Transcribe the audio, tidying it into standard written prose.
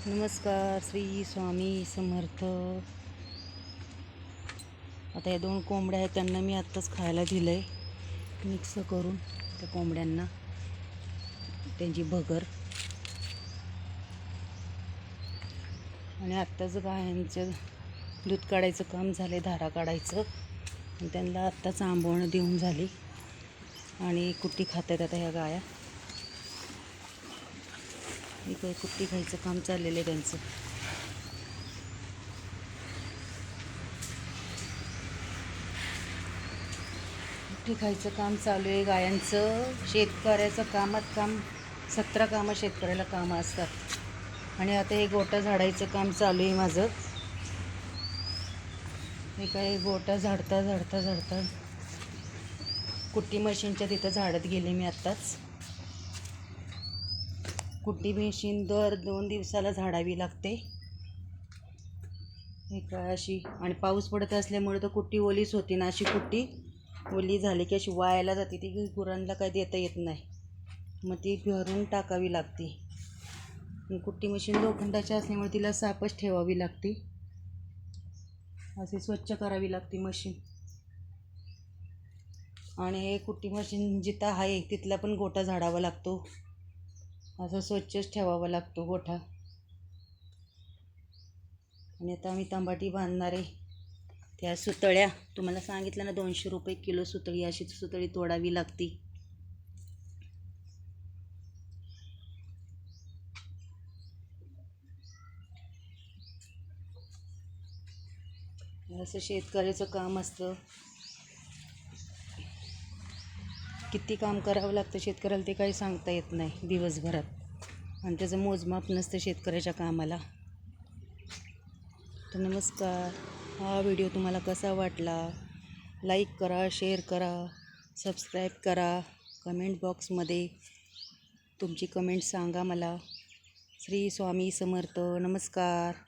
नमस्कार, श्री स्वामी समर्थ. आता या 2 कोंबड्या आहेत, त्यांना मी आत्ताच खायला दिलं आहे मिक्स करून. त्या कोंबड्यांना त्यांची भगर. आणि आत्ताच गायांचं दूध काढायचं काम झालं, धारा काढायचं. आणि त्यांना आत्ताच आंबवणं देऊन झाली आणि कुट्टी खातात आता ह्या गाया. इकडे कुट्टी खायचं काम चाललेलं आहे त्यांचं. कुट्टी खायचं काम चालू आहे गायांचं. शेतकऱ्याचं काम 17 कामं शेतकऱ्याला कामं असतात. आणि आता हे गोटा झाडायचं काम चालू आहे माझं. हे काय गोटा झाडता कुट्टी मशीनच्या तिथं झाडत गेले मी आत्ताच. कुट्टी मशीन दर 2 दिवसाला झाडावी लागते. हे काय अशी, आणि पाऊस पडत असल्यामुळे तर कुट्टी ओलीच होती ना. अशी कुट्टी ओली झाली की अशी वायाला जाते, ती गुरांना काय देता येत नाही. मग ती भरून टाकावी लागते. कुट्टी मशीन लोखंडाची असल्यामुळे तिला सापच ठेवावी लागते. असे स्वच्छ करावी लागते मशीन. आणि हे कुट्टी मशीन जिथं आहे तिथला पण गोटा झाडावा लागतो. असं स्वच्छच ठेवावा लागतो गोठा. आणि आता आम्ही तंबाटी बांधणार आहे. त्या सुतळ्या तुम्हाला सांगितलं ना, 200 रुपये किलो सुतळी. अशी सुतळी तोडावी लागते. असं शेतकऱ्याचं काम असतं. किती काम करावं लागतं शेतकऱ्याला ते काही सांगता येत नाही दिवसभरात. आणि त्याचं मोजमाप नसतं शेतकऱ्याच्या कामाला. तर नमस्कार. हा व्हिडिओ तुम्हाला कसा वाटला? लाईक करा, शेअर करा, सबस्क्राईब करा. कमेंट बॉक्समध्ये तुमची कमेंट सांगा मला. श्री स्वामी समर्थ. नमस्कार.